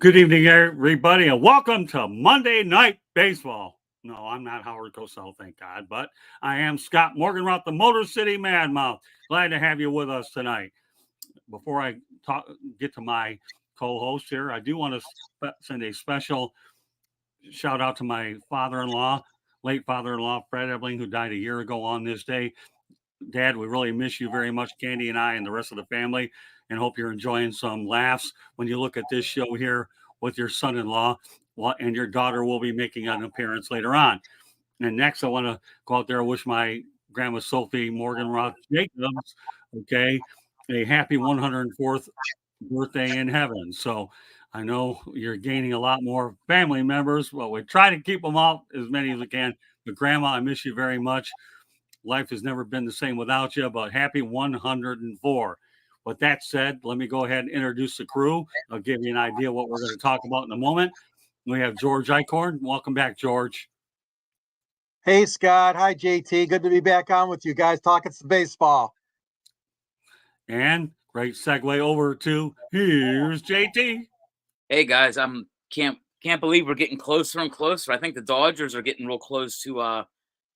Good evening, everybody, and welcome to Monday Night Baseball. No, I'm not Howard Cosell, thank God, but I am Scott Morganroth, the Motor City Madmouth. Glad to have you with us tonight. Before I get to my co-host here, I do want to send a special shout out to my father-in-law, late father-in-law, Fred Ebling, who died a year ago on this day. Dad, we really miss you very much, Candy and I and the rest of the family, and hope you're enjoying some laughs when you look at this show here with your son-in-law, and your daughter will be making an appearance later on. And next, I want to go out there and wish my grandma Sophie Morgan Roth Jacobs, okay, a happy 104th birthday in heaven. So I know you're gaining a lot more family members, but we try to keep them out as many as we can. But Grandma, I miss you very much. Life has never been the same without you, but happy 104. With that said, let me go ahead and introduce the crew. I'll give you an idea what we're going to talk about in a moment. We have George Eichhorn. Welcome back, George. Hey, Scott. Hi, JT. Good to be back on with you guys talking some baseball. And great segue over to here's JT. Hey guys, can't believe we're getting closer and closer. I think the Dodgers are getting real close to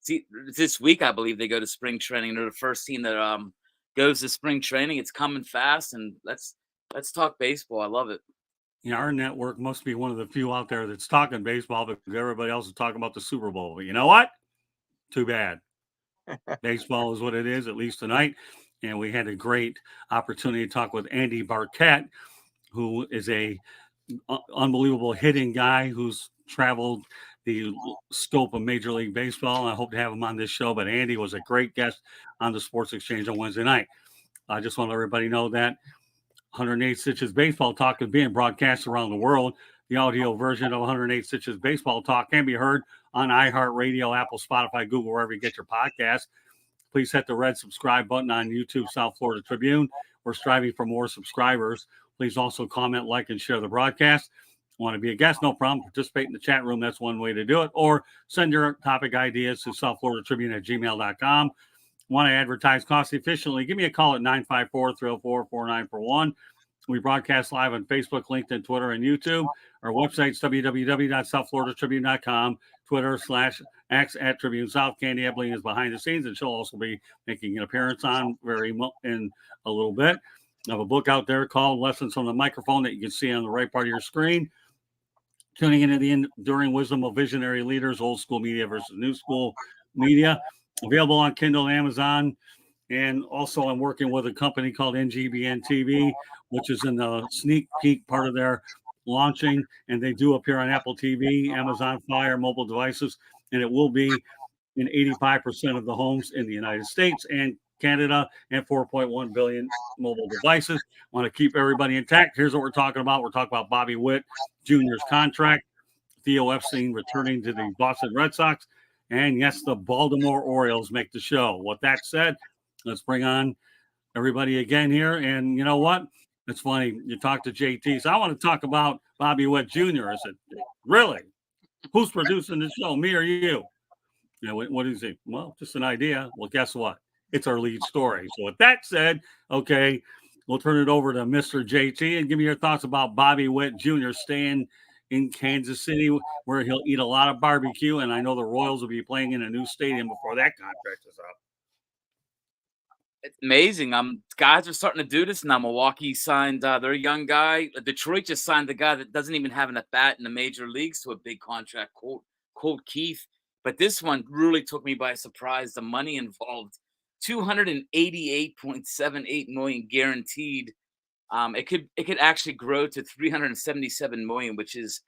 see this week. I believe they go to spring training. They're the first team that goes to spring training. It's coming fast, and let's talk baseball. I love it. You know, our network must be one of the few out there that's talking baseball because everybody else is talking about the Super Bowl. But you know what? Too bad. Baseball is what it is, at least tonight. And we had a great opportunity to talk with Andy Barquette, who is a unbelievable hitting guy who's traveled the scope of Major League Baseball. I hope to have him on this show. But Andy was a great guest on the Sports Exchange on Wednesday night. I just want to let everybody know that 108 Stitches Baseball Talk is being broadcast around the world. The audio version of 108 Stitches Baseball Talk can be heard on iHeartRadio, Apple, Spotify, Google, wherever you get your podcasts. Please hit the red subscribe button on YouTube, South Florida Tribune. We're striving for more subscribers. Please also comment, like, and share the broadcast. Want to be a guest? No problem. Participate in the chat room. That's one way to do it. Or send your topic ideas to southfloridatribune@gmail.com. Want to advertise cost efficiently? Give me a call at 954-304-4941. We broadcast live on Facebook, LinkedIn, Twitter, and YouTube. Our website's www.southfloridatribune.com. Twitter/X @Tribune South. Candy Ebling is behind the scenes, and she'll also be making an appearance on in a little bit. I have a book out there called Lessons from the Microphone that you can see on the right part of your screen. Tuning into the enduring wisdom of visionary leaders, old school media versus new school media. Available on Kindle, Amazon, and also I'm working with a company called NGBN TV, which is in the sneak peek part of their launching, and they do appear on Apple TV, Amazon Fire, mobile devices, and it will be in 85% of the homes in the United States and Canada and 4.1 billion mobile devices. Want to keep everybody intact. Here's what we're talking about. We're talking about Bobby Witt Jr.'s contract, Theo Epstein returning to the Boston Red Sox, and yes, the Baltimore Orioles make the show. With that said, let's bring on everybody again here. And you know what? It's funny. You talk to JT. So I want to talk about Bobby Witt Jr. I said, really? Who's producing the show, me or you? You know, what is it? Well, just an idea. Well, guess what? It's our lead story. So with that said, okay, we'll turn it over to Mr. JT and give me your thoughts about Bobby Witt Jr. staying in Kansas City, where he'll eat a lot of barbecue. And I know the Royals will be playing in a new stadium before that contract is up. It's amazing. Guys are starting to do this now. Milwaukee signed their young guy. Detroit just signed the guy that doesn't even have an at-bat in the major leagues to a big contract, Colt Keith. But this one really took me by surprise. The money involved, $288.78 million guaranteed. It could actually grow to $377 million, which is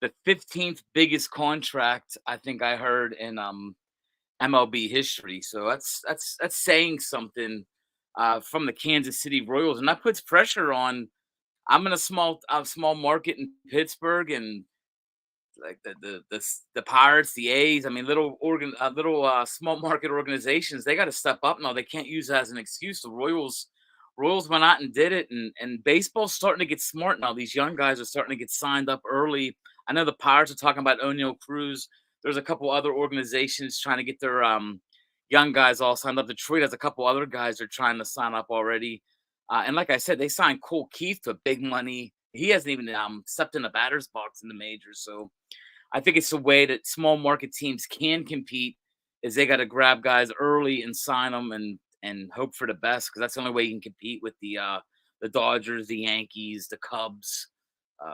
the 15th biggest contract I think I heard in MLB history. So that's saying something from the Kansas City Royals, and that puts pressure on. I'm in a small market in Pittsburgh, and like the Pirates, the A's. I mean, little small market organizations. They got to step up now. They can't use that as an excuse. The Royals went out and did it, and baseball's starting to get smart now. These young guys are starting to get signed up early. I know the Pirates are talking about O'Neal Cruz. There's a couple other organizations trying to get their young guys all signed up. Detroit has a couple other guys they're trying to sign up already. And like I said, they signed Cole Keith to big money He hasn't even stepped in the batter's box in the majors. So I think it's a way that small market teams can compete. Is they got to grab guys early and sign them and hope for the best, because that's the only way you can compete with the Dodgers, the Yankees, the Cubs,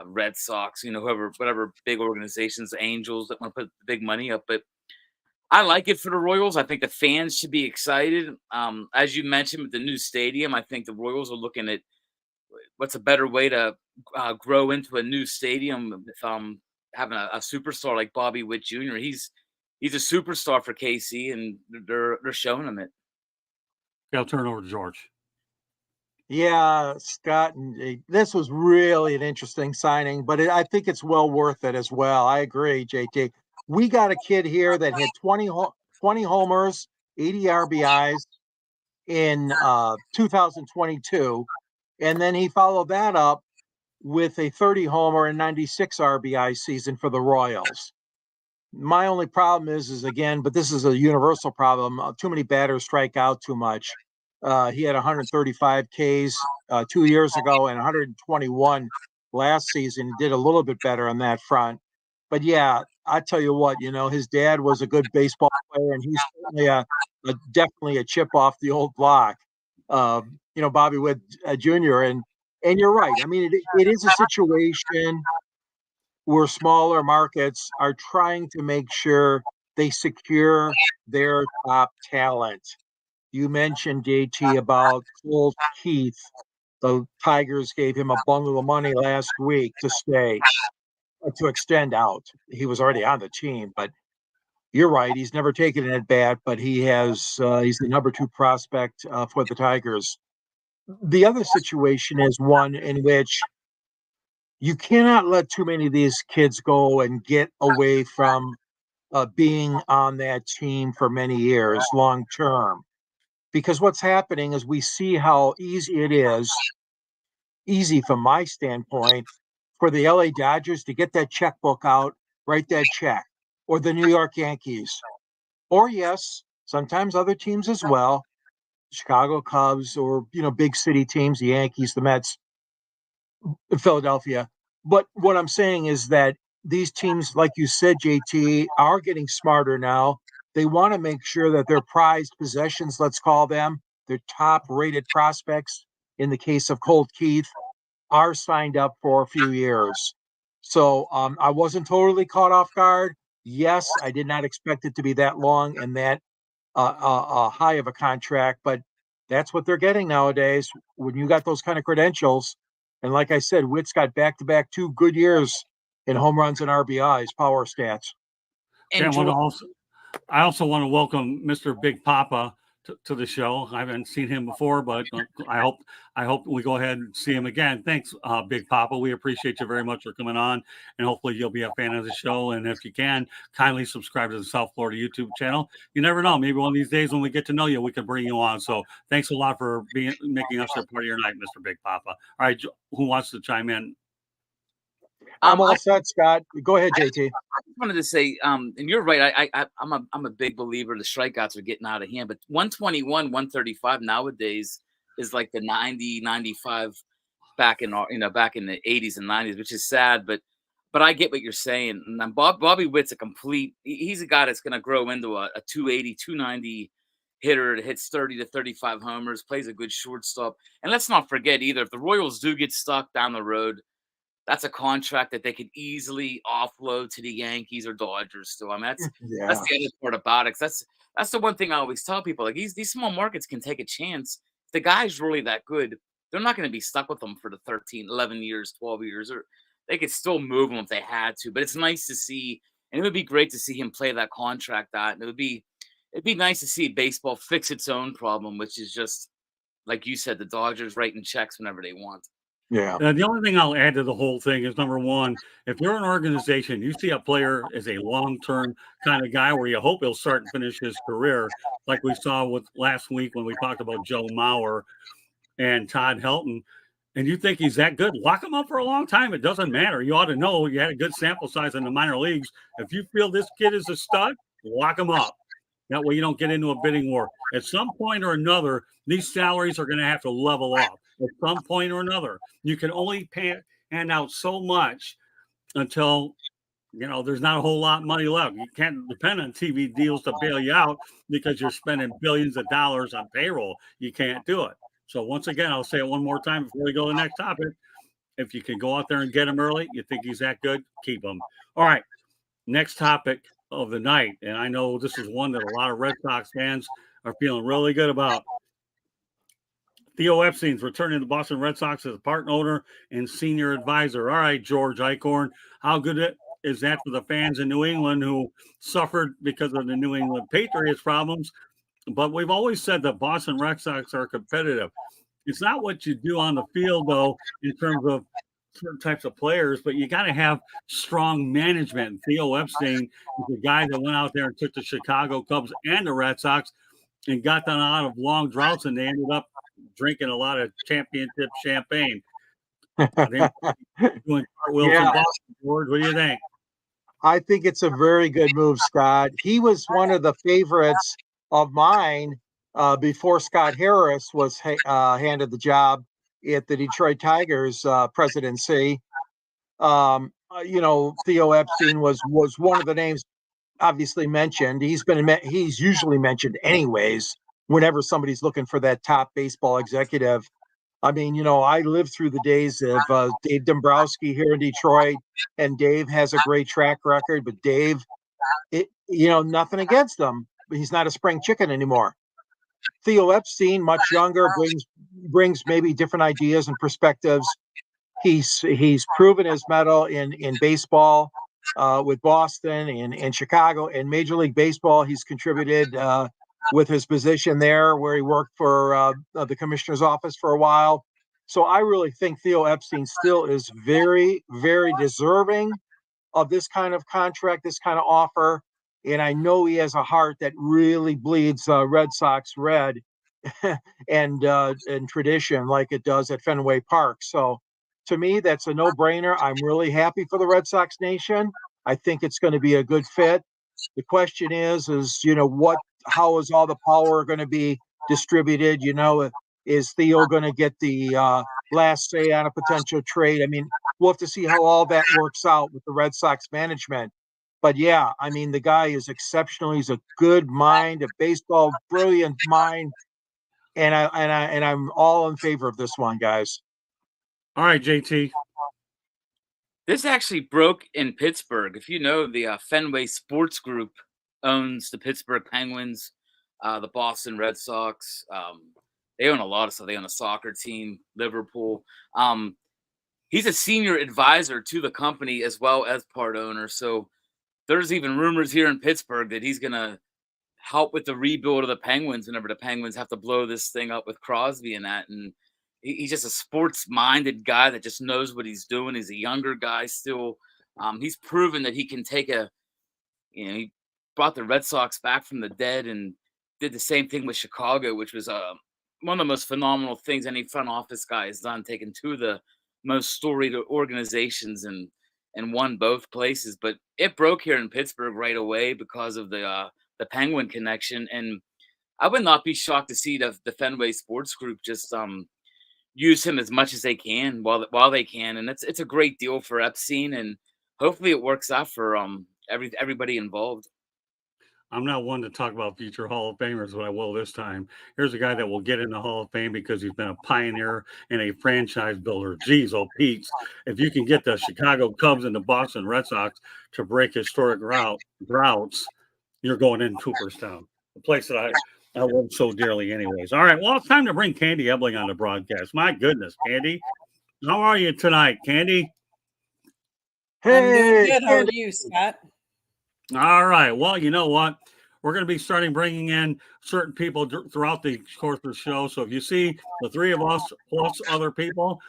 Red Sox, whoever, whatever big organizations, the Angels that want to put the big money up. But I like it for the Royals. I think the fans should be excited. As you mentioned with the new stadium, I think the Royals are looking at what's a better way to grow into a new stadium with having a superstar like Bobby Witt Jr. He's a superstar for KC, and they're showing him it. I'll turn it over to George. Yeah, Scott, and this was really an interesting signing, but I think it's well worth it as well. I agree, JT. We got a kid here that hit 20 homers, 80 RBIs in 2022, and then he followed that up with a 30 homer and 96 RBI season for the Royals. My only problem is again, but this is a universal problem. Too many batters strike out too much. He had 135 Ks 2 years ago and 121 last season. He did a little bit better on that front. But yeah, I tell you what, his dad was a good baseball player, and he's certainly definitely a chip off the old block. Bobby Witt Jr. And you're right. I mean, it is a situation where smaller markets are trying to make sure they secure their top talent. You mentioned, JT, about Colt Keith. The Tigers gave him a bundle of money last week to stay, to extend out. He was already on the team, but you're right. He's never taken an at bat, but he's the number 2 prospect for the Tigers. The other situation is one in which you cannot let too many of these kids go and get away from being on that team for many years long term. Because what's happening is we see how easy it is, easy from my standpoint, for the LA Dodgers to get that checkbook out, write that check, or the New York Yankees, or yes, sometimes other teams as well, Chicago Cubs, or big city teams, the Yankees, the Mets, Philadelphia. But what I'm saying is that these teams, like you said, JT, are getting smarter now. They want to make sure that their prized possessions, let's call them, their top rated prospects, in the case of Colt Keith, are signed up for a few years. So I wasn't totally caught off guard. Yes, I did not expect it to be that long and that high of a contract, but that's what they're getting nowadays when you got those kind of credentials. And like I said, Witt's got back-to-back 2 good years in home runs and RBIs, power stats. And I also want to welcome Mr. Big Papa to the show. I haven't seen him before, but I hope we go ahead and see him again. Thanks, Big Papa. We appreciate you very much for coming on, and hopefully you'll be a fan of the show. And if you can, kindly subscribe to the South Florida YouTube channel. You never know. Maybe one of these days when we get to know you, we can bring you on. So thanks a lot for making us a part of your night, Mr. Big Papa. All right, who wants to chime in? I'm all set, Scott. Go ahead, JT. I just wanted to say, and you're right. I'm a big believer the strikeouts are getting out of hand, but 121, 135 nowadays is like the 90, 95 back in the 80s and 90s, which is sad. But I get what you're saying. And Bobby Witt's he's a guy that's going to grow into a 280, 290 hitter that hits 30 to 35 homers, plays a good shortstop. And let's not forget either, if the Royals do get stuck down the road, that's a contract that they could easily offload to the Yankees or Dodgers. So I mean, that's the other part about it. That's the one thing I always tell people. Like these small markets can take a chance. If the guy's really that good, they're not going to be stuck with them for the 13, 11 years, 12 years, or they could still move him if they had to. But it's nice to see, and it would be great to see him play that contract out. And it'd be nice to see baseball fix its own problem, which is just like you said, the Dodgers writing checks whenever they want. Yeah. The only thing I'll add to the whole thing is, number one, if you're an organization, you see a player as a long-term kind of guy where you hope he'll start and finish his career, like we saw with last week when we talked about Joe Mauer and Todd Helton, and you think he's that good, lock him up for a long time. It doesn't matter. You ought to know you had a good sample size in the minor leagues. If you feel this kid is a stud, lock him up. That way you don't get into a bidding war. At some point or another, these salaries are going to have to level up. At some point or another, you can only pay. hand out so much until there's not a whole lot of money left. You can't depend on TV deals to bail you out because you're spending billions of dollars on payroll. You can't do it. So once again, I'll say it one more time before we go to the next topic. If you can go out there and get him early, you think he's that good, keep him. All right, next topic of the night, and I know this is one that a lot of Red Sox fans are feeling really good about. Theo Epstein's returning to the Boston Red Sox as a part owner and senior advisor. All right, George Eichhorn, how good is that for the fans in New England who suffered because of the New England Patriots problems? But we've always said that Boston Red Sox are competitive. It's not what you do on the field, though, in terms of certain types of players, but you got to have strong management. And Theo Epstein is the guy that went out there and took the Chicago Cubs and the Red Sox and got them out of long droughts, and they ended up drinking a lot of championship champagne. Doing cartwheels in Boston, George. What do you think? I think it's a very good move, Scott. He was one of the favorites of mine before Scott Harris was handed the job at the Detroit Tigers presidency. Theo Epstein was one of the names obviously mentioned. He's usually mentioned anyways whenever somebody's looking for that top baseball executive. I mean, I lived through the days of Dave Dombrowski here in Detroit, and Dave has a great track record, but Dave, nothing against him, but he's not a spring chicken anymore. Theo Epstein, much younger, brings maybe different ideas and perspectives. He's proven his mettle in baseball with Boston and Chicago, and Major League Baseball. He's contributed with his position there, where he worked for the commissioner's office for a while. So I really think Theo Epstein still is very, very deserving of this kind of contract, this kind of offer. And I know he has a heart that really bleeds Red Sox red and tradition like it does at Fenway Park. So to me, that's a no-brainer. I'm really happy for the Red Sox Nation. I think it's going to be a good fit. The question is how is all the power going to be distributed? Is Theo going to get the last say on a potential trade? I mean, we'll have to see how all that works out with the Red Sox management. But yeah, I mean, the guy is exceptional. He's a good mind, a baseball brilliant mind, and I'm all in favor of this one, guys. All right, JT. This actually broke in Pittsburgh. If you know, the Fenway Sports Group owns the Pittsburgh Penguins, the Boston Red Sox. They own a lot of stuff. They own a soccer team, Liverpool. He's a senior advisor to the company as well as part owner. So there's even rumors here in Pittsburgh that he's going to help with the rebuild of the Penguins whenever the Penguins have to blow this thing up with Crosby and that. And he's just a sports-minded guy that just knows what he's doing. He's a younger guy still. He's proven that he can take he brought the Red Sox back from the dead and did the same thing with Chicago, which was one of the most phenomenal things any front office guy has done, taking two of the most storied organizations and won both places. But it broke here in Pittsburgh right away because of the Penguin connection. And I would not be shocked to see the Fenway Sports Group just use him as much as they can while they can. And it's a great deal for Epstein, and hopefully it works out for everybody involved. I'm not one to talk about future Hall of Famers, but I will this time. Here's a guy that will get in the Hall of Fame because he's been a pioneer and a franchise builder. Geez, oh, Pete, if you can get the Chicago Cubs and the Boston Red Sox to break historic droughts, you're going in Cooperstown, a place that I love so dearly anyways. All right, well, it's time to bring Candy Ebling on the broadcast. My goodness, Candy. How are you tonight, Candy? Hey, I'm doing good. How are you, Scott? All right. Well, you know what? We're going to be starting bringing in certain people throughout the course of the show. So if you see the three of us plus other people,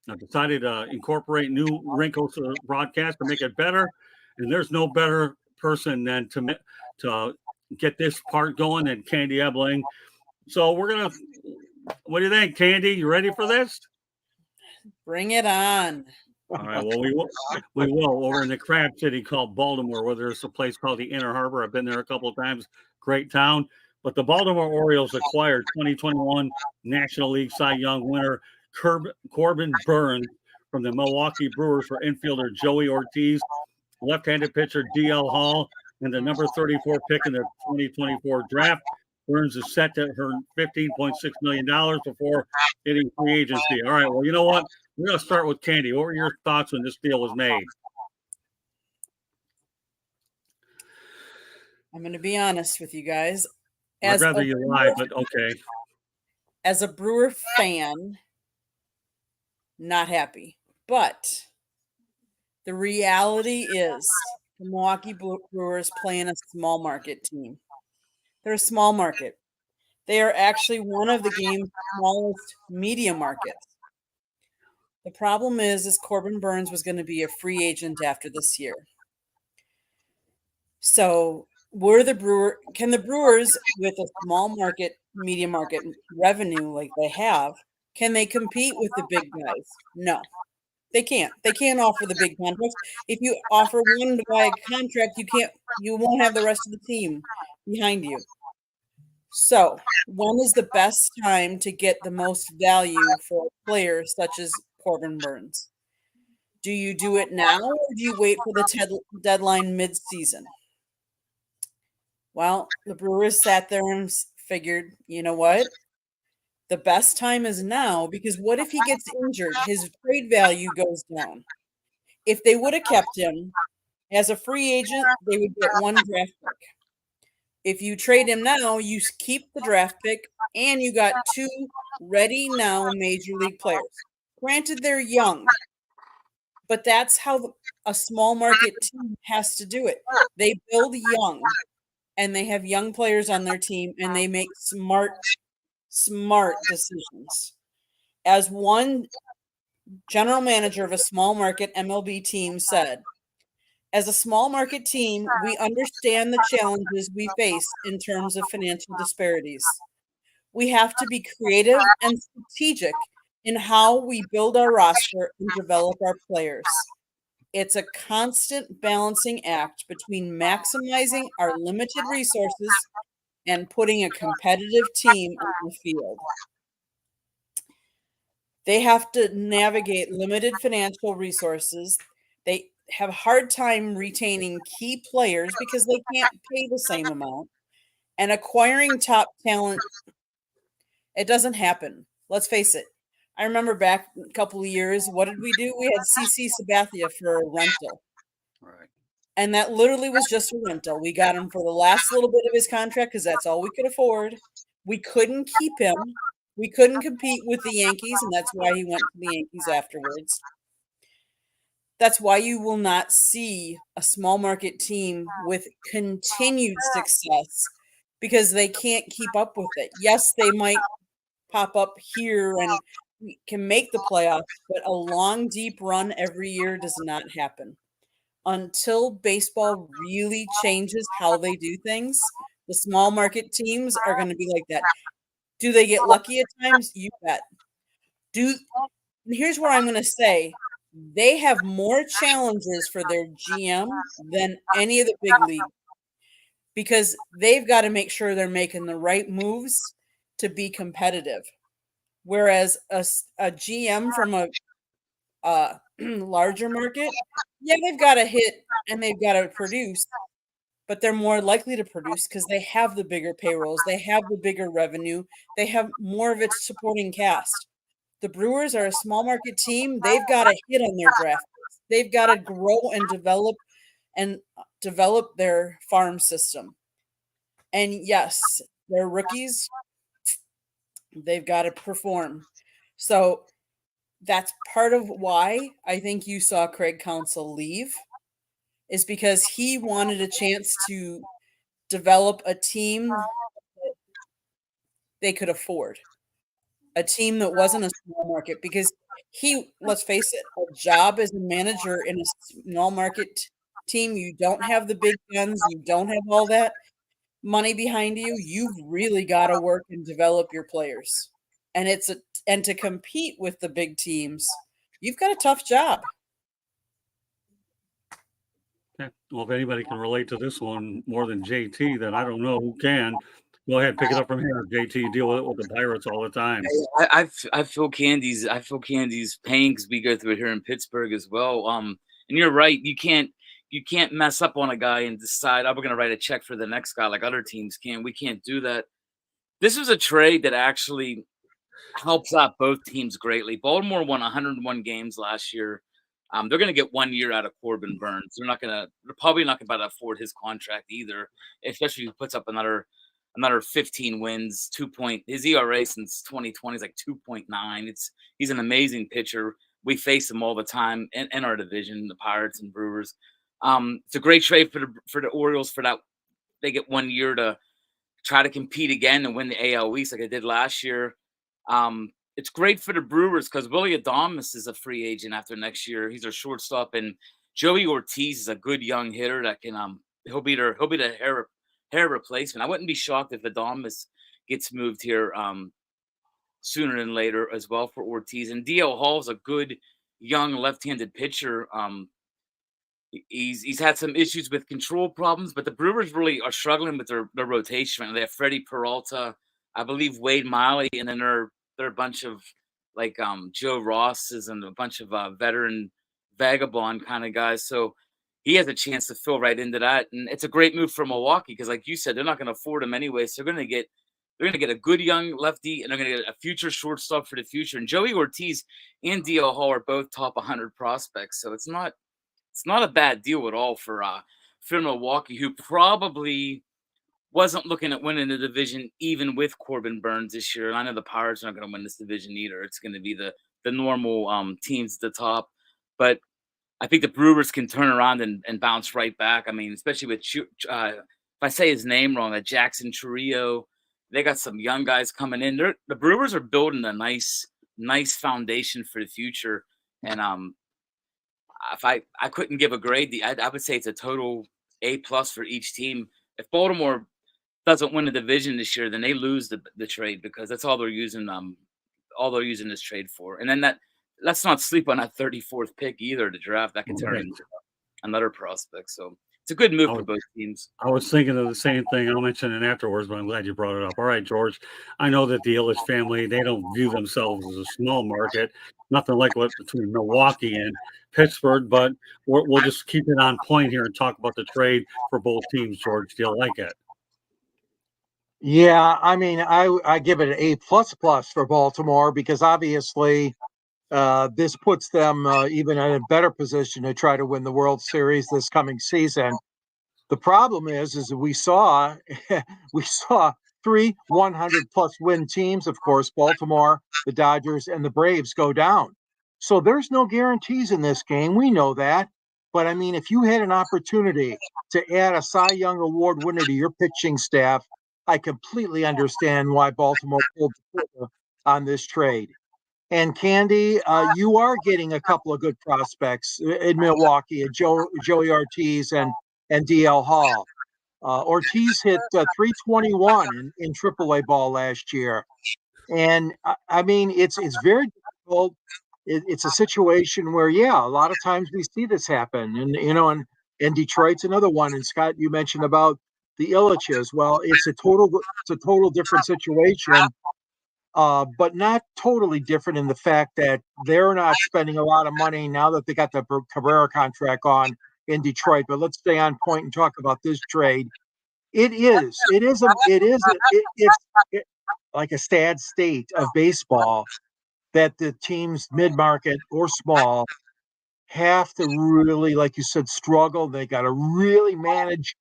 I've decided to incorporate new wrinkles to the broadcast to make it better. And there's no better person than to get this part going than Candy Ebling. So we're going to, what do you think, Candy? You ready for this? Bring it on. All right. Well, we will over in the crab city called Baltimore, where there's a place called the Inner Harbor. I've been there a couple of times. Great town. But the Baltimore Orioles acquired 2021 National League Cy Young winner Corbin Burns from the Milwaukee Brewers for infielder Joey Ortiz, left-handed pitcher D.L. Hall, and the number 34 pick in the 2024 draft. Burns is set to earn $15.6 million before hitting free agency. All right, well, you know what? We're going to start with Candy. What were your thoughts when this deal was made? I'm going to be honest with you guys. I'd rather you lie, but okay. As a Brewer fan, not happy. But the reality is the Milwaukee Brewers play in a small market team. They're a small market. They are actually one of the game's smallest media markets. The problem is Corbin Burns was going to be a free agent after this year. So can the Brewers, with a small market, media market revenue like they have, can they compete with the big guys? No, they can't. They can't offer the big contracts. If you offer one to buy a contract, you won't have the rest of the team behind you. So when is the best time to get the most value for a player such as Corbin Burns? Do you do it now, or do you wait for the deadline mid-season? Well, the Brewers sat there and figured, you know what? The best time is now, because what if he gets injured? His trade value goes down. If they would have kept him as a free agent, they would get one draft pick. If you trade him now, you keep the draft pick, and you got two ready now major league players. Granted, they're young, but that's how a small market team has to do it. They build young, and they have young players on their team, and they make smart decisions. As one general manager of a small market MLB team said, as a small market team, we understand the challenges we face in terms of financial disparities. We have to be creative and strategic in how we build our roster and develop our players. It's a constant balancing act between maximizing our limited resources and putting a competitive team on the field. They have to navigate limited financial resources. They have a hard time retaining key players because they can't pay the same amount. And acquiring top talent, it doesn't happen. Let's face it. I remember back a couple of years, what did we do? We had CC Sabathia for a rental. Right. And that literally was just a rental. We got him for the last little bit of his contract because that's all we could afford. We couldn't keep him. We couldn't compete with the Yankees, and that's why he went to the Yankees afterwards. That's why you will not see a small market team with continued success, because they can't keep up with it. Yes, they might pop up here and can make the playoffs, but a long, deep run every year does not happen. Until baseball really changes how they do things, the small market teams are going to be like that. Do they get lucky at times? You bet. Here's where I'm going to say they have more challenges for their GM than any of the big league, because they've got to make sure they're making the right moves to be competitive. Whereas a GM from a larger market, yeah, they've got to hit and they've got to produce, but they're more likely to produce because they have the bigger payrolls, they have the bigger revenue, they have more of its supporting cast. The Brewers are a small market team. They've got to hit on their draft picks. They've got to grow and develop their farm system. And yes, they're rookies. They've got to perform. So that's part of why I think you saw Craig Counsell leave, is because he wanted a chance to develop a team that they could afford, a team that wasn't a small market, because let's face it, a job as a manager in a small market team, you don't have the big guns, you don't have all that money behind you. You've really got to work and develop your players. And to compete with the big teams, you've got a tough job. Okay. Well, if anybody can relate to this one more than JT, then I don't know who can. Go ahead, pick it up from here, JT. You deal with the Pirates all the time. I feel Candy's pain because we go through it here in Pittsburgh as well. And you're right. You can't mess up on a guy and decide, oh, we're going to write a check for the next guy like other teams can. We can't do that. This was a trade that actually helps out both teams greatly. Baltimore won 101 games last year. They're going to get 1 year out of Corbin Burns. They're probably not going to afford his contract either, especially if he puts up another 15 wins, his ERA since 2020 is like 2.9. He's an amazing pitcher. We face him all the time in our division, the Pirates and Brewers. It's a great trade for the Orioles for that. They get 1 year to try to compete again and win the AL East like they did last year. It's great for the Brewers because Willie Adames is a free agent after next year. He's their shortstop, and Joey Ortiz is a good young hitter that can he'll be the hair replacement. I wouldn't be shocked if Adames gets moved here sooner than later as well for Ortiz. And DL Hall is a good young left-handed pitcher. He's had some issues with control problems, but the Brewers really are struggling with their rotation. They have Freddie Peralta, I believe Wade Miley, and then they're a bunch of like Joe Rosses and a bunch of veteran vagabond kind of guys. So he has a chance to fill right into that, and it's a great move for Milwaukee because, like you said, they're not going to afford him anyway. So they're going to get a good young lefty, and they're going to get a future shortstop for the future. And Joey Ortiz and DL Hall are both top 100 prospects, so it's not a bad deal at all for Milwaukee, who probably wasn't looking at winning the division even with Corbin Burns this year. And I know the Pirates are not going to win this division either. It's going to be the normal teams at the top. But I think the Brewers can turn around and bounce right back. I mean, especially with, if I say his name wrong, Jackson Trio, they got some young guys coming in. The Brewers are building a nice foundation for the future. And if I couldn't give a grade, I would say it's a total A+ for each team. If Baltimore doesn't win the division this year, then they lose the trade because that's all they're using this trade for. And then let's not sleep on that 34th pick either to draft. That could turn into another prospect. So it's a good move for both teams. I was thinking of the same thing. I'll mention it afterwards, but I'm glad you brought it up. All right, George. I know that the Illich family, they don't view themselves as a small market. Nothing like what between Milwaukee and Pittsburgh, but we'll just keep it on point here and talk about the trade for both teams, George. Do you like it? Yeah, I mean, I give it an A++ for Baltimore because obviously this puts them even in a better position to try to win the World Series this coming season. The problem is we saw 3 100+ win teams, of course, Baltimore, the Dodgers, and the Braves go down. So there's no guarantees in this game. We know that. But I mean, if you had an opportunity to add a Cy Young Award winner to your pitching staff, I completely understand why Baltimore pulled the trigger on this trade. And Candy, you are getting a couple of good prospects in Milwaukee, Joey Ortiz and DL Hall. Ortiz hit 321 in AAA ball last year. And I mean, it's very difficult. It's a situation where, yeah, a lot of times we see this happen. And Detroit's another one. And Scott, you mentioned about the Illiches. Well, it's a total different situation. But not totally different in the fact that they're not spending a lot of money now that they got the Cabrera contract on in Detroit. But let's stay on point and talk about this trade. It's like a sad state of baseball that the teams mid-market or small have to really, like you said, struggle. They got to really manage.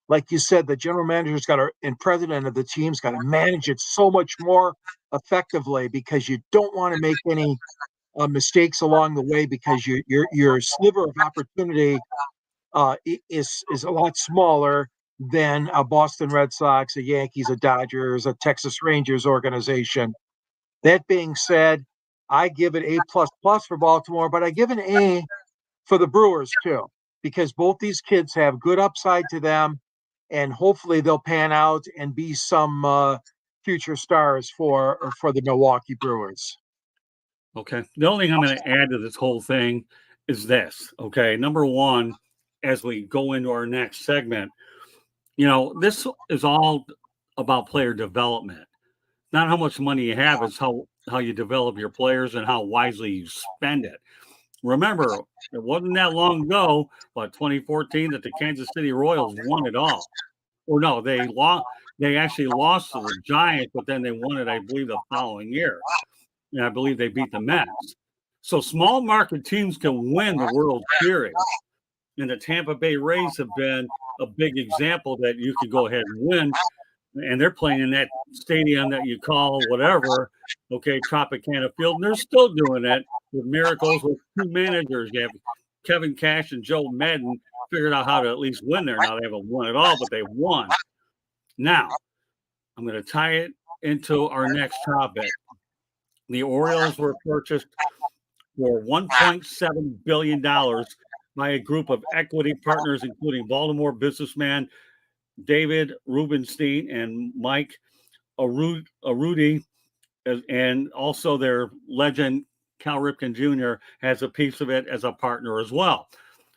Like you said, the general manager's and president of the team's got to manage it so much more effectively because you don't want to make any mistakes along the way because your sliver of opportunity is a lot smaller than a Boston Red Sox, a Yankees, a Dodgers, a Texas Rangers organization. That being said, I give it A++ for Baltimore, but I give an A for the Brewers too, because both these kids have good upside to them. And hopefully they'll pan out and be some future stars for the Milwaukee Brewers. Okay. The only thing I'm going to add to this whole thing is this. Okay. Number one, as we go into our next segment, this is all about player development. Not how much money you have, it's how you develop your players and how wisely you spend it. Remember, it wasn't that long ago, 2014, that the Kansas City Royals won it all. Or no, they lost. They actually lost to the Giants, but then they won it, I believe, the following year. And I believe they beat the Mets. So small market teams can win the World Series. And the Tampa Bay Rays have been a big example that you could go ahead and win. And they're playing in that stadium that you call whatever, okay, Tropicana Field. And they're still doing it with miracles with two managers. You have Kevin Cash and Joe Madden figured out how to at least win there. Now they haven't won it all, but they've won. Now, I'm going to tie it into our next topic. The Orioles were purchased for $1.7 billion by a group of equity partners, including Baltimore businessman David Rubenstein and Mike Arudi, and also their legend Cal Ripken Jr. has a piece of it as a partner as well.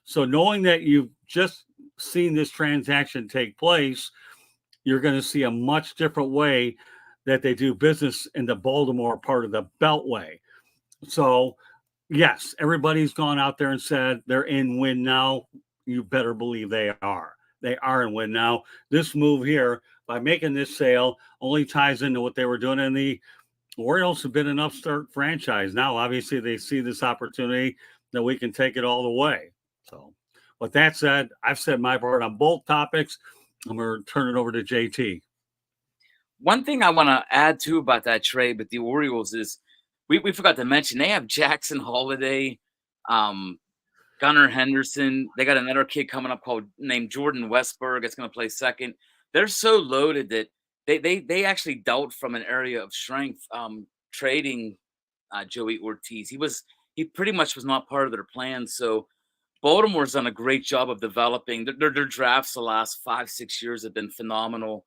So knowing that you've just seen this transaction take place, you're going to see a much different way that they do business in the Baltimore part of the Beltway. So, yes, everybody's gone out there and said they're in win now. You better believe they are. They are in win now. This move here, by making this sale, only ties into what they were doing. And the Orioles have been an upstart franchise. Now, obviously, they see this opportunity that we can take it all the way. So, with that said, I've said my part on both topics. I'm going to turn it over to JT. One thing I want to add too about that trade with the Orioles is we forgot to mention they have Jackson Holiday, Gunnar Henderson. They got another kid coming up named Jordan Westberg. That's going to play second. They're so loaded that they actually dealt from an area of strength trading Joey Ortiz. He pretty much was not part of their plan. So Baltimore's done a great job of developing. Their drafts the last 5-6 years have been phenomenal.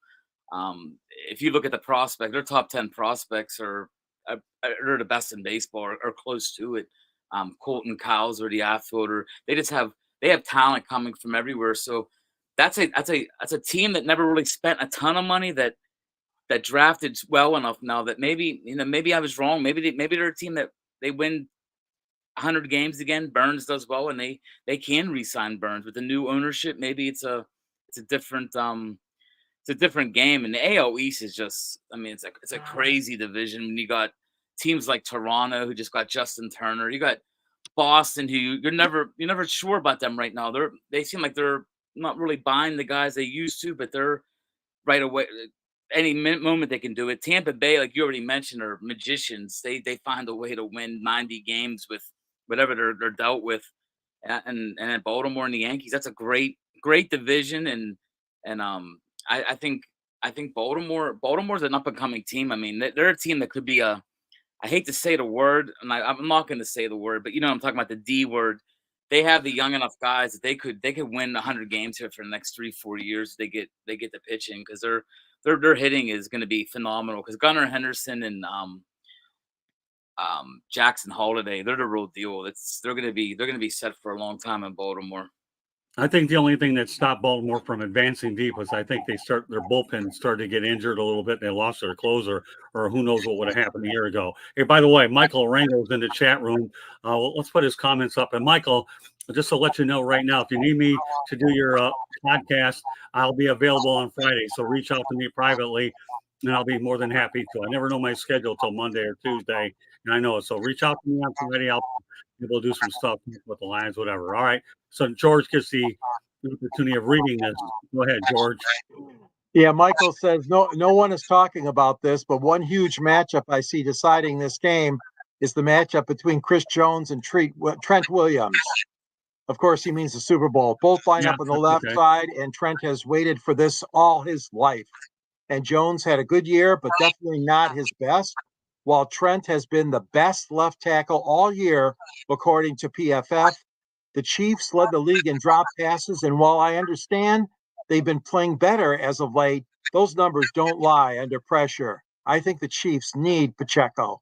If you look at the prospect, their top 10 prospects are the best in baseball or close to it. Colton Cowser, the outfielder, they have talent coming from everywhere. So that's a team that never really spent a ton of money that drafted well enough now that maybe I was wrong. Maybe they're a team that they win 100 games again. Burns does well, and they can re-sign Burns with the new ownership. Maybe it's a different game. And the AL East is just, it's a crazy division. When you got teams like Toronto who just got Justin Turner, you got Boston who you're never sure about them right now. They seem like they're not really buying the guys they used to, but they're right away. Any moment they can do it. Tampa Bay, like you already mentioned, are magicians. They find a way to win 90 games with whatever they're dealt with. And then Baltimore and the Yankees, that's a great division. And I think Baltimore's an up and coming team. I mean, they're a team that could be I hate to say the word, and I'm not going to say the word, but I'm talking about the D word. They have the young enough guys that they could win 100 games here for the next 3-4 years. They get the pitching because their hitting is going to be phenomenal. Because Gunnar Henderson and Jackson Holiday, they're the real deal. They're going to be set for a long time in Baltimore. I think the only thing that stopped Baltimore from advancing deep was I think their bullpen started to get injured a little bit. And they lost their closer, or who knows what would have happened a year ago. Hey, by the way, Michael Arango's in the chat room. Let's put his comments up. And Michael, just to let you know right now, if you need me to do your podcast, I'll be available on Friday. So reach out to me privately, and I'll be more than happy to. I never know my schedule till Monday or Tuesday, and I know it. So reach out to me on Friday. I'll be able to do some stuff with the Lions, whatever. All right. So George gets the opportunity of reading this. Go ahead, George. Yeah, Michael says no one is talking about this, but one huge matchup I see deciding this game is the matchup between Chris Jones and Trent Williams. Of course, he means the Super Bowl. Both line up on the left side, and Trent has waited for this all his life. And Jones had a good year, but definitely not his best, while Trent has been the best left tackle all year, according to PFF. The Chiefs led the league in drop passes, and while I understand they've been playing better as of late, those numbers don't lie under pressure. I think the Chiefs need Pacheco.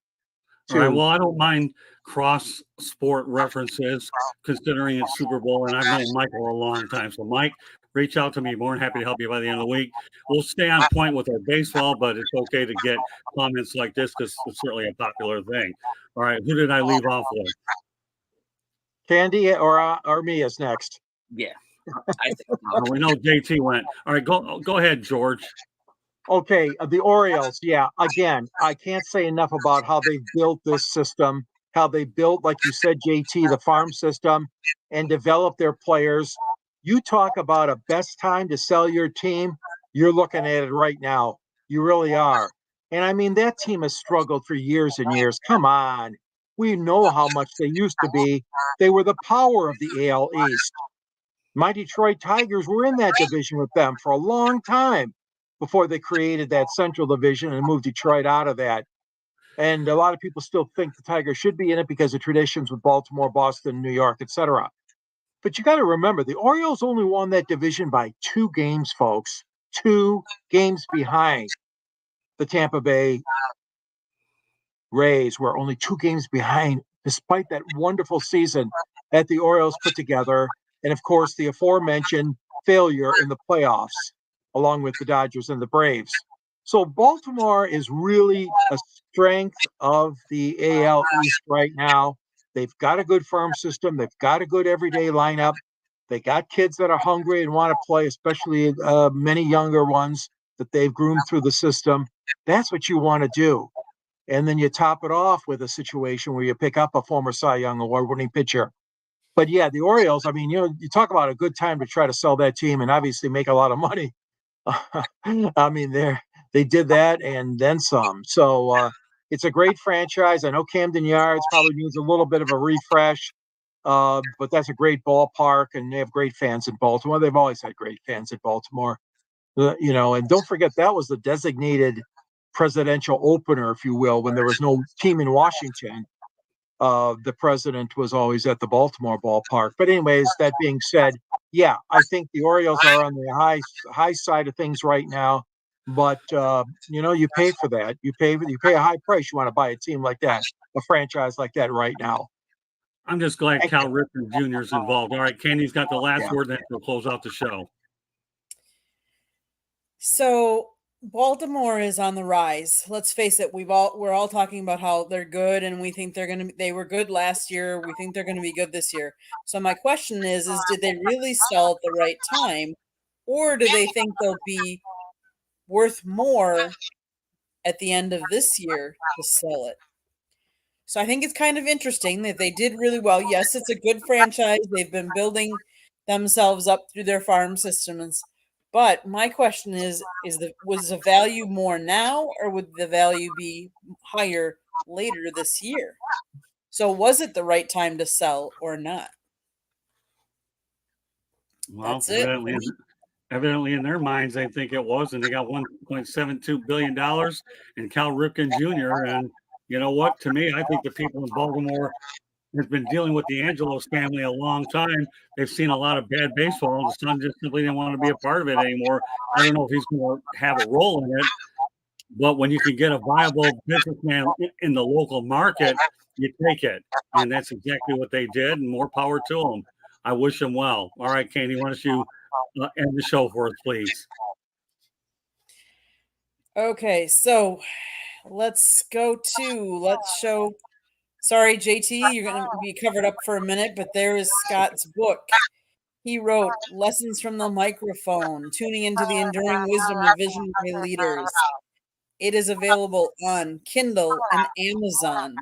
All right, well, I don't mind cross-sport references, considering it's Super Bowl, and I've known Michael a long time. So, Mike, reach out to me. More than happy to help you by the end of the week. We'll stay on point with our baseball, but it's okay to get comments like this because it's certainly a popular thing. All right, who did I leave off with? Candy or me is next. Yeah. I think We know JT went. All right, go ahead, George. Okay, the Orioles. Yeah, again, I can't say enough about how they built this system, how they built, like you said, JT, the farm system and developed their players. You talk about a best time to sell your team, you're looking at it right now. You really are. And I mean, that team has struggled for years and years. Come on. We know how much they used to be. They were the power of the AL East. My Detroit Tigers were in that division with them for a long time before they created that Central Division and moved Detroit out of that. And a lot of people still think the Tigers should be in it because of traditions with Baltimore, Boston, New York, etc. But you got to remember, the Orioles only won that division by 2 games, folks. 2 games behind the Tampa Bay Rays, were only 2 games behind, despite that wonderful season that the Orioles put together. And of course, the aforementioned failure in the playoffs, along with the Dodgers and the Braves. So Baltimore is really a strength of the AL East right now. They've got a good farm system. They've got a good everyday lineup. They got kids that are hungry and want to play, especially many younger ones that they've groomed through the system. That's what you want to do. And then you top it off with a situation where you pick up a former Cy Young award-winning pitcher. But yeah, the Orioles, I mean, you talk about a good time to try to sell that team and obviously make a lot of money. I mean, they did that and then some. So it's a great franchise. I know Camden Yards probably needs a little bit of a refresh, but that's a great ballpark, and they have great fans in Baltimore. They've always had great fans in Baltimore. And don't forget that was the designated presidential opener, if you will, when there was no team in Washington. The president was always at the Baltimore ballpark. But anyways, that being said, yeah, I think the Orioles are on the high side of things right now. But you pay for that. You pay a high price. You want to buy a team like that, a franchise like that right now. I'm just glad Cal Ripken Jr. is involved. All right, Candy's got the last word, then we'll close out the show. So Baltimore is on the rise. Let's face it, we're all talking about how they're good, and we think they were good last year. We think they're gonna be good this year. So my question is did they really sell at the right time, or do they think they'll be worth more at the end of this year to sell it? So I think it's kind of interesting that they did really well. Yes, it's a good franchise. They've been building themselves up through their farm systems. But my question was the value more now, or would the value be higher later this year? So was it the right time to sell or not? Well, That's it. evidently in their minds, they think it was, and they got $1.72 billion and Cal Ripken Jr. And you know what? To me, I think the people in Baltimore has been dealing with the Angelos family a long time. They've seen a lot of bad baseball, and the son just simply didn't want to be a part of it anymore. I don't know if he's going to have a role in it, but when you can get a viable businessman in the local market, you take it. And that's exactly what they did, and more power to them. I wish them well. All right, Candy, why don't you end the show for us, please? Okay, so let's show. Sorry, JT, you're going to be covered up for a minute, but there is Scott's book. He wrote Lessons from the Microphone, Tuning into the Enduring Wisdom of Visionary Leaders. It is available on Kindle and Amazon.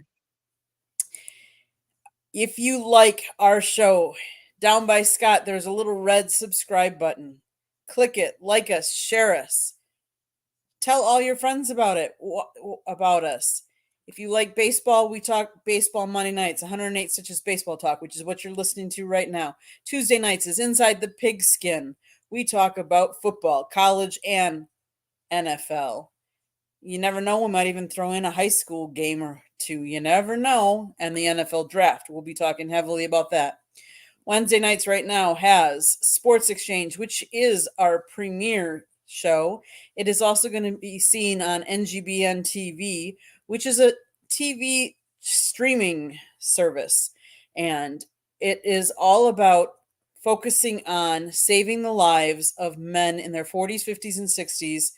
If you like our show, down by Scott, there's a little red subscribe button. Click it, like us, share us. Tell all your friends about us. If you like baseball, we talk baseball Monday nights, 108 Stitches Baseball Talk, which is what you're listening to right now. Tuesday nights is Inside the Pigskin. We talk about football, college, and NFL. You never know. We might even throw in a high school game or two. You never know. And the NFL draft. We'll be talking heavily about that. Wednesday nights right now has Sports Exchange, which is our premier show. It is also going to be seen on NGBN TV, which is a TV streaming service. And it is all about focusing on saving the lives of men in their 40s, 50s, and 60s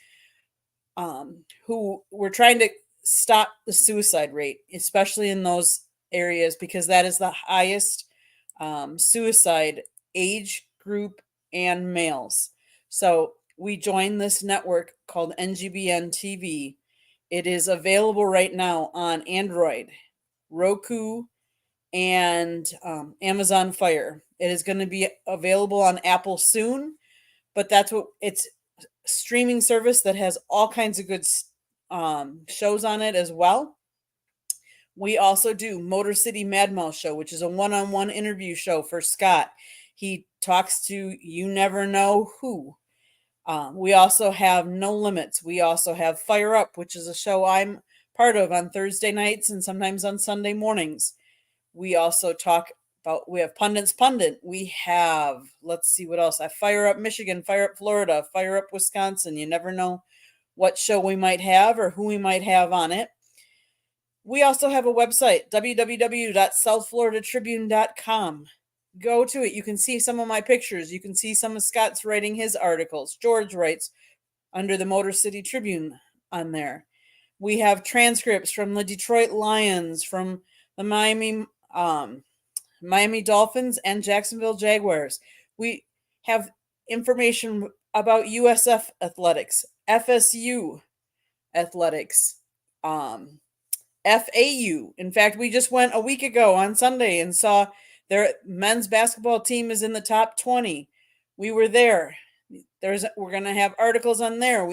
who we're trying to stop the suicide rate, especially in those areas, because that is the highest suicide age group and males. So we joined this network called NGBN TV. It is available right now on Android, Roku, and Amazon Fire. It is going to be available on Apple soon, but that's what it's streaming service that has all kinds of good shows on it as well. We also do Motor City Mad Mouse Show, which is a one-on-one interview show for Scott. He talks to you never know who. We also have No Limits. We also have Fire Up, which is a show I'm part of on Thursday nights and sometimes on Sunday mornings. We also talk about, we have Pundit's Pundit. We have, let's see what else. I Fire Up Michigan, Fire Up Florida, Fire Up Wisconsin. You never know what show we might have or who we might have on it. We also have a website, www.southfloridatribune.com. Go to it. You can see some of my pictures. You can see some of Scott's writing his articles. George writes under the Motor City Tribune on there. We have transcripts from the Detroit Lions, from the Miami Dolphins, and Jacksonville Jaguars. We have information about USF athletics, FSU athletics, FAU. In fact, we just went a week ago on Sunday and saw their men's basketball team is in the top 20. We were there. We're going to have articles on there.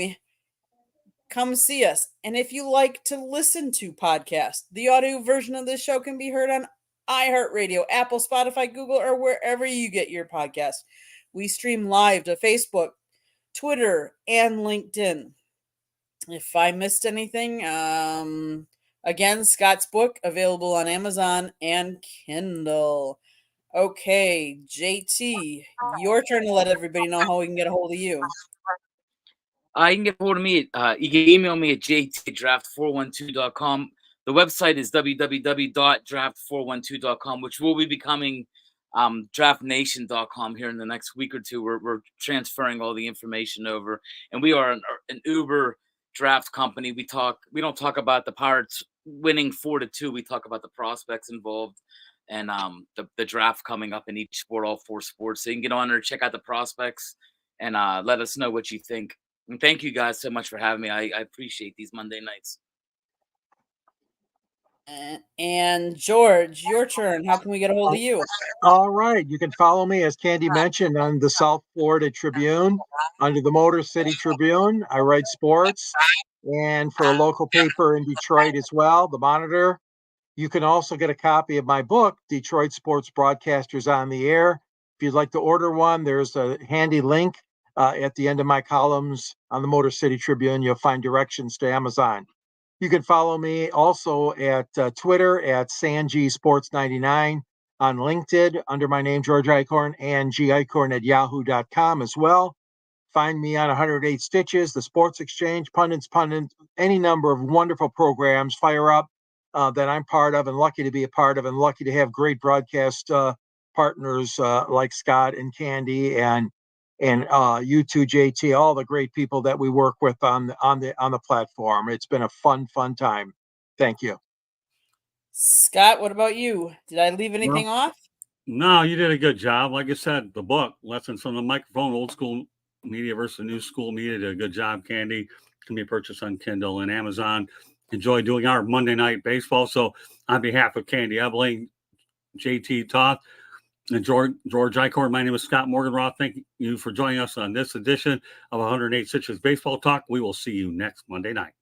Come see us. And if you like to listen to podcasts, the audio version of this show can be heard on iHeartRadio, Apple, Spotify, Google, or wherever you get your podcasts. We stream live to Facebook, Twitter, and LinkedIn. If I missed anything, again, Scott's book available on Amazon and Kindle. Okay, JT, your turn to let everybody know how we can get a hold of you. You can get a hold of me. You can email me at jt@draft412.com. The website is www.draft412.com, which will be becoming draftnation.com here in the next week or two. We're transferring all the information over, and we are an Uber draft company. We don't talk about the Pirates winning 4-2. We talk about the prospects involved and the draft coming up in each sport, all 4 sports. So you can get on there, check out the prospects, and let us know what you think. And thank you guys so much for having me. I appreciate these Monday nights. And George, your turn. How can we get a hold of you? All right. You can follow me, as Candy mentioned, on the South Florida Tribune, under the Motor City Tribune. I write sports, and for a local paper in Detroit as well, the Monitor. You can also get a copy of my book, Detroit Sports Broadcasters on the Air. If you'd like to order one, there's a handy link at the end of my columns on the Motor City Tribune. You'll find directions to Amazon. You can follow me also at Twitter at SanGSports99, on LinkedIn under my name, George Eichhorn, and gichorn@yahoo.com as well. Find me on 108 Stitches, the Sports Exchange, Pundits, any number of wonderful programs, Fire Up, that I'm part of and lucky to be a part of, and lucky to have great broadcast partners like Scott and Candy and you two, JT, all the great people that we work with on the platform. It's been a fun time. Thank you. Scott, what about you? Did I leave anything off? No, you did a good job. Like I said, the book, Lessons from the Microphone, Old School Media versus New School Media, did a good job, Candy. Can be purchased on Kindle and Amazon. Enjoy doing our Monday Night Baseball. So on behalf of Candy Ebling, JT Toth, and George Eichhorn, my name is Scott Morganroth. Thank you for joining us on this edition of 108 Stitches Baseball Talk. We will see you next Monday night.